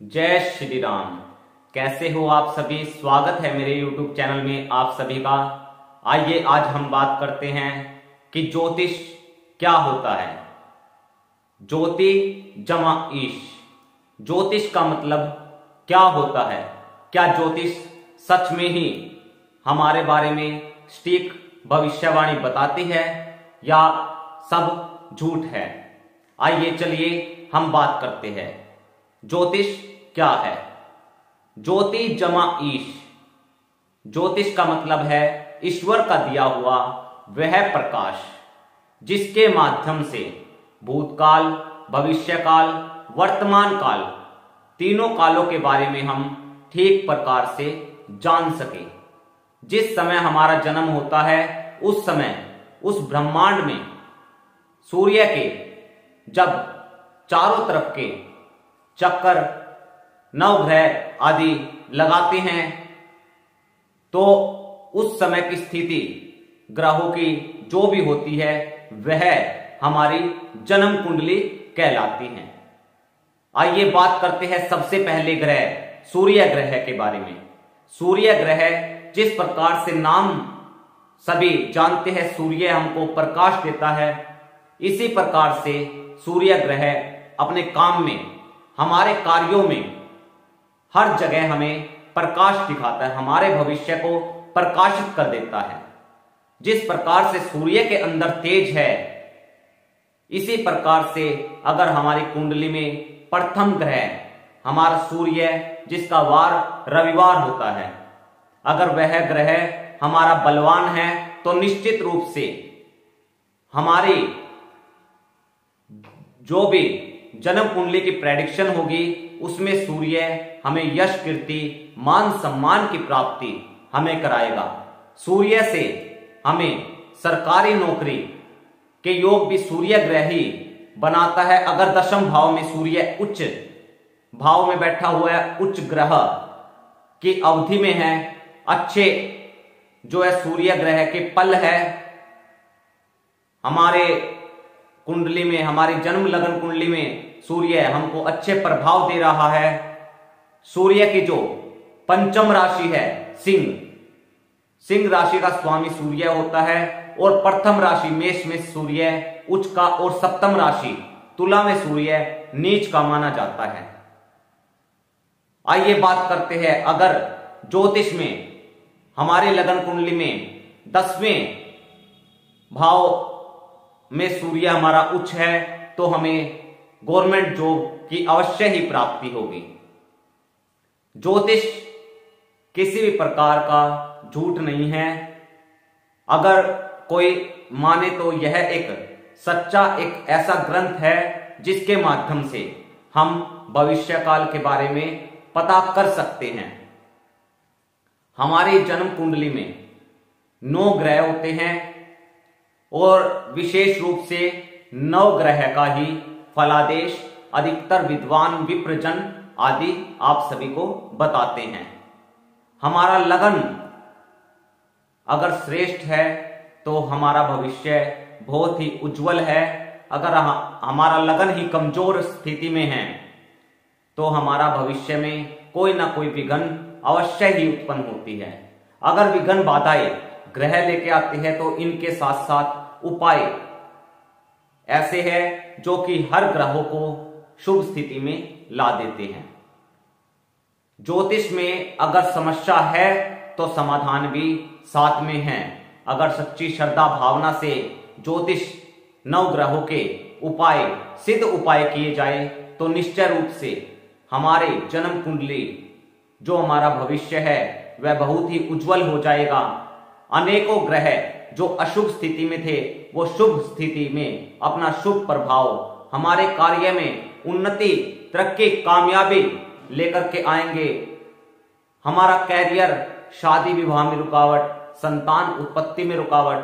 जय श्री राम। कैसे हो आप सभी। स्वागत है मेरे YouTube चैनल में आप सभी का। आइए आज हम बात करते हैं कि ज्योतिष क्या होता है। ज्योति जमा ईश, ज्योतिष का मतलब क्या होता है। क्या ज्योतिष सच में ही हमारे बारे में सटीक भविष्यवाणी बताती है या सब झूठ है। आइए चलिए हम बात करते हैं ज्योतिष क्या है। ज्योति जमा ईश, ज्योतिष का मतलब है ईश्वर का दिया हुआ वह प्रकाश जिसके माध्यम से भूतकाल, भविष्यकाल, वर्तमान काल तीनों कालों के बारे में हम ठीक प्रकार से जान सके। जिस समय हमारा जन्म होता है उस समय उस ब्रह्मांड में सूर्य के जब चारों तरफ के चक्कर नवग्रह आदि लगाते हैं तो उस समय की स्थिति ग्रहों की जो भी होती है वह हमारी जन्म कुंडली कहलाती है। आइए बात करते हैं सबसे पहले ग्रह सूर्य ग्रह के बारे में। सूर्य ग्रह जिस प्रकार से नाम सभी जानते हैं, सूर्य हमको प्रकाश देता है, इसी प्रकार से सूर्य ग्रह अपने काम में, हमारे कार्यों में हर जगह हमें प्रकाश दिखाता है, हमारे भविष्य को प्रकाशित कर देता है। जिस प्रकार से सूर्य के अंदर तेज है, इसी प्रकार से अगर हमारी कुंडली में प्रथम ग्रह हमारा सूर्य जिसका वार रविवार होता है, अगर वह ग्रह हमारा बलवान है तो निश्चित रूप से हमारी जो भी जन्म कुंडली की प्रेडिक्शन होगी उसमें सूर्य हमें यश, कीर्ति, मान सम्मान की प्राप्ति हमें कराएगा। सूर्य से हमें सरकारी नौकरी के योग भी सूर्य ग्रह ही बनाता है। अगर दशम भाव में सूर्य उच्च भाव में बैठा हुआ है, उच्च ग्रह की अवधि में है, अच्छे जो है सूर्य ग्रह के पल है हमारे कुंडली में, हमारी जन्म लगन कुंडली में सूर्य हमको अच्छे प्रभाव दे रहा है। सूर्य की जो पंचम राशि है सिंह, सिंह राशि का स्वामी सूर्य होता है और प्रथम राशि मेष में सूर्य उच्च का और सप्तम राशि तुला में सूर्य नीच का माना जाता है। आइए बात करते हैं अगर ज्योतिष में हमारे लगन कुंडली में 10वें भाव में सूर्य हमारा उच्च है तो हमें गवर्नमेंट जॉब की अवश्य ही प्राप्ति होगी। ज्योतिष किसी भी प्रकार का झूठ नहीं है। अगर कोई माने तो यह एक सच्चा, एक ऐसा ग्रंथ है जिसके माध्यम से हम भविष्य काल के बारे में पता कर सकते हैं। हमारी जन्म कुंडली में 9 ग्रह होते हैं और विशेष रूप से 9 ग्रह का ही फलादेश अधिकतर विद्वान विप्रजन आदि आप सभी को बताते हैं। हमारा लगन अगर श्रेष्ठ है तो हमारा भविष्य बहुत ही उज्जवल है। अगर हमारा लगन ही कमजोर स्थिति में है तो हमारा भविष्य में कोई ना कोई विघ्न अवश्य ही उत्पन्न होती है। अगर विघ्न बाधाएं ग्रह लेके आते हैं तो इनके साथ साथ उपाय ऐसे हैं जो कि हर ग्रहों को शुभ स्थिति में ला देते हैं। ज्योतिष में अगर समस्या है तो समाधान भी साथ में है। अगर सच्ची श्रद्धा भावना से ज्योतिष 9 ग्रहों के उपाय, सिद्ध उपाय किए जाए तो निश्चय रूप से हमारे जन्म कुंडली जो हमारा भविष्य है वह बहुत ही उज्जवल हो जाएगा। अनेकों ग्रह जो अशुभ स्थिति में थे वो शुभ स्थिति में अपना शुभ प्रभाव हमारे कार्य में उन्नति, तरक्की, कामयाबी लेकर के आएंगे। हमारा कैरियर, शादी विवाह में रुकावट, संतान उत्पत्ति में रुकावट,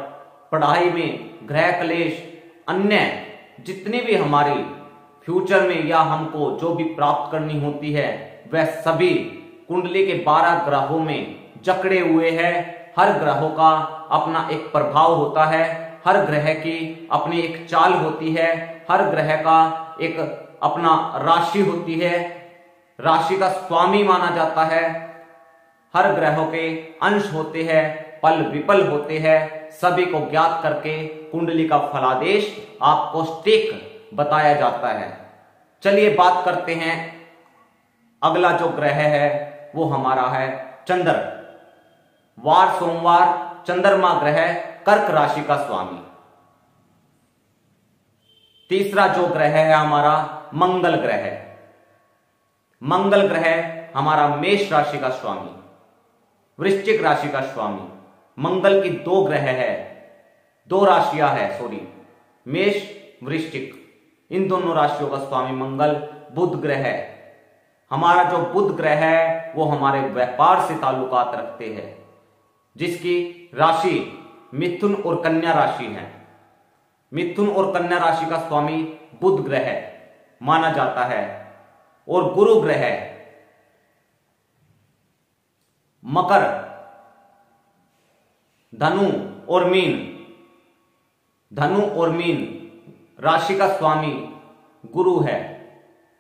पढ़ाई में ग्रह क्लेश, अन्य जितनी भी हमारी फ्यूचर में या हमको जो भी प्राप्त करनी होती है वह सभी कुंडली के 12 ग्रहों में जकड़े हुए हैं। हर ग्रहों का अपना एक प्रभाव होता है, हर ग्रह की अपनी एक चाल होती है, हर ग्रह का एक अपना राशि होती है। राशि का स्वामी माना जाता है। हर ग्रहों के अंश होते हैं, पल विपल होते हैं, सभी को ज्ञात करके कुंडली का फलादेश आपको सटीक बताया जाता है। चलिए बात करते हैं, अगला जो ग्रह है वो हमारा है चंद्र। वार सोमवार चंद्रमा ग्रह कर्क राशि का स्वामी। तीसरा जो ग्रह है हमारा मंगल ग्रह। मंगल ग्रह हमारा मेष राशि का स्वामी, वृश्चिक राशि का स्वामी। मंगल की दो ग्रह है, दो राशियां है, मेष वृश्चिक, इन दोनों राशियों का स्वामी मंगल बुध ग्रह है। हमारा जो बुध ग्रह है वो हमारे व्यापार से ताल्लुकात रखते हैं, जिसकी राशि मिथुन और कन्या राशि है। मिथुन और कन्या राशि का स्वामी बुध ग्रह माना जाता है। और गुरु ग्रह मकर, धनु और मीन, धनु और मीन राशि का स्वामी गुरु है।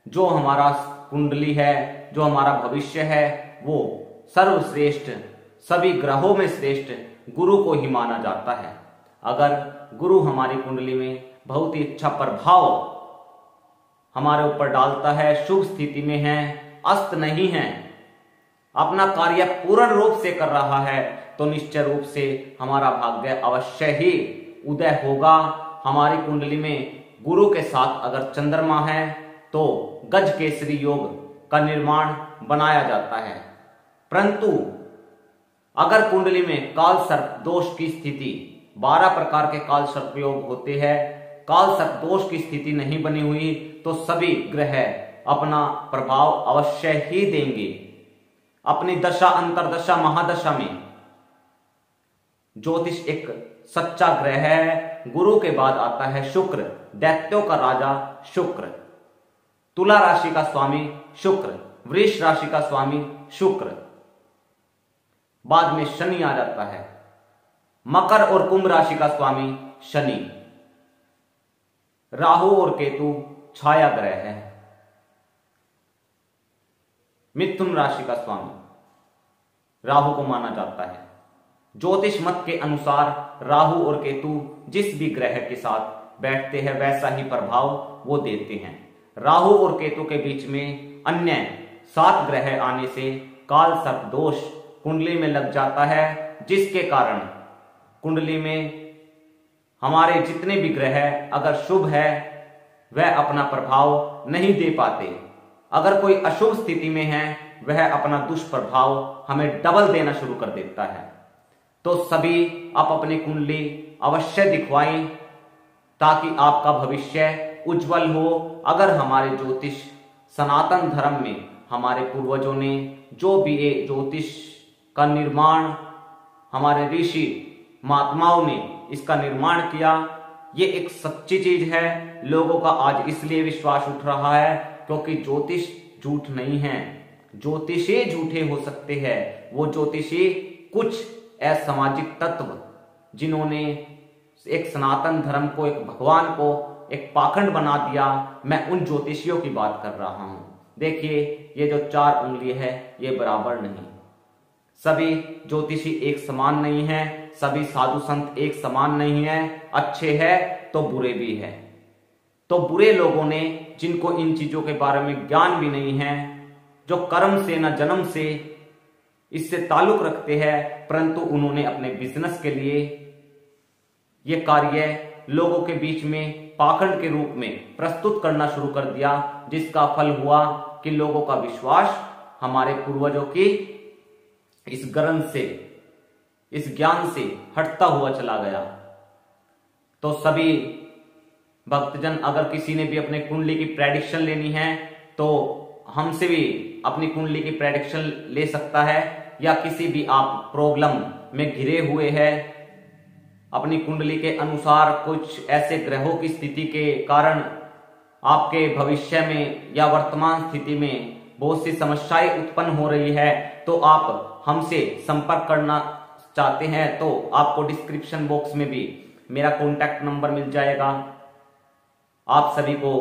जो हमारा कुंडली है, जो हमारा भविष्य है, वो सर्वश्रेष्ठ, सभी ग्रहों में श्रेष्ठ गुरु को ही माना जाता है। अगर गुरु हमारी कुंडली में बहुत ही अच्छा प्रभाव हमारे ऊपर डालता है, शुभ स्थिति में है, अस्त नहीं है, अपना कार्य पूर्ण रूप से कर रहा है, तो निश्चय रूप से हमारा भाग्य अवश्य ही उदय होगा। हमारी कुंडली में गुरु के साथ अगर चंद्रमा है तो गज केसरी योग का निर्माण बनाया जाता है। परंतु अगर कुंडली में काल सर्प दोष की स्थिति, 12 प्रकार के काल सर्प योग होते हैं, काल सर्प दोष की स्थिति नहीं बनी हुई तो सभी ग्रह अपना प्रभाव अवश्य ही देंगे। अपनी दशा, अंतरदशा, महादशा में ज्योतिष एक सच्चा ग्रह है। गुरु के बाद आता है शुक्र, दैत्यों का राजा शुक्र। तुला राशि का स्वामी शुक्र, वृष राशि का स्वामी शुक्र, बाद में शनि आ जाता है। मकर और कुंभ राशि का स्वामी शनि। राहु और केतु छाया ग्रह है। मिथुन राशि का स्वामी राहु को माना जाता है। ज्योतिष मत के अनुसार राहु और केतु जिस भी ग्रह के साथ बैठते हैं वैसा ही प्रभाव वो देते हैं। राहु और केतु के बीच में अन्य 7 ग्रह आने से काल सर्प दोष कुंडली में लग जाता है, जिसके कारण कुंडली में हमारे जितने भी ग्रह अगर शुभ है वह अपना प्रभाव नहीं दे पाते। अगर कोई अशुभ स्थिति में है वह अपना दुष्प्रभाव हमें डबल देना शुरू कर देता है। तो सभी आप अपनी कुंडली अवश्य दिखवाएं ताकि आपका भविष्य उज्जवल हो। अगर हमारे ज्योतिष सनातन धर्म में हमारे पूर्वजों ने जो भी ये ज्योतिष का निर्माण, हमारे ऋषि महात्माओं ने इसका निर्माण किया, ये एक सच्ची चीज है। लोगों का आज इसलिए विश्वास उठ रहा है क्योंकि ज्योतिष झूठ नहीं है। ज्योतिषी झूठे हो सकते हैं, वो ज्योतिषी कुछ असामाजिक तत्व जिन्होंने एक सनातन धर्म को, एक भगवान को एक पाखंड बना दिया, मैं उन ज्योतिषियों की बात कर रहा हूं। देखिए ये जो 4 उंगली है ये बराबर नहीं, सभी ज्योतिषी एक समान नहीं है, सभी साधु संत एक समान नहीं है। अच्छे हैं तो बुरे भी है। तो बुरे लोगों ने, जिनको इन चीजों के बारे में ज्ञान भी नहीं है, जो कर्म से न जन्म से इससे ताल्लुक रखते हैं, परंतु उन्होंने अपने बिजनेस के लिए ये कार्य लोगों के बीच में पाखंड के रूप में प्रस्तुत करना शुरू कर दिया, जिसका फल हुआ कि लोगों का विश्वास हमारे पूर्वजों की इस ग्रंथ से, इस ज्ञान से हटता हुआ चला गया। तो सभी भक्तजन, अगर किसी ने भी अपने कुंडली की प्रेडिक्शन लेनी है तो हमसे भी अपनी कुंडली की प्रेडिक्शन ले सकता है, या किसी भी आप प्रॉब्लम में घिरे हुए हैं, अपनी कुंडली के अनुसार कुछ ऐसे ग्रहों की स्थिति के कारण आपके भविष्य में या वर्तमान स्थिति में बहुत सी समस्याएं उत्पन्न हो रही है, तो आप हमसे संपर्क करना चाहते हैं तो आपको डिस्क्रिप्शन बॉक्स में भी मेरा कॉन्टैक्ट नंबर मिल जाएगा। आप सभी को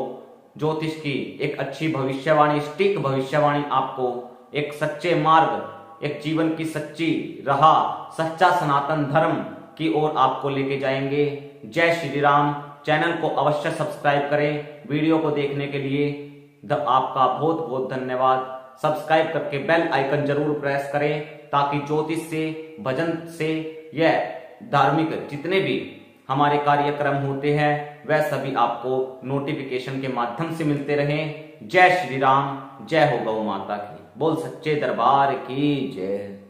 ज्योतिष की एक अच्छी भविष्यवाणी, सटीक भविष्यवाणी आपको एक सच्चे मार्ग, एक जीवन की सच्ची राह, सच्चा सनातन धर्म की ओर आपको लेके जाएंगे। जय श्री राम। चैनल को अवश्य सब्सक्राइब करें। वीडियो को देखने के लिए आपका बहुत बहुत धन्यवाद। सब्सक्राइब करके बेल आइकन जरूर प्रेस करें ताकि ज्योतिष से, भजन से, यह धार्मिक जितने भी हमारे कार्यक्रम होते हैं वह सभी आपको नोटिफिकेशन के माध्यम से मिलते रहें। जय श्री राम। जय हो गौ माता की। बोल सच्चे दरबार की जय।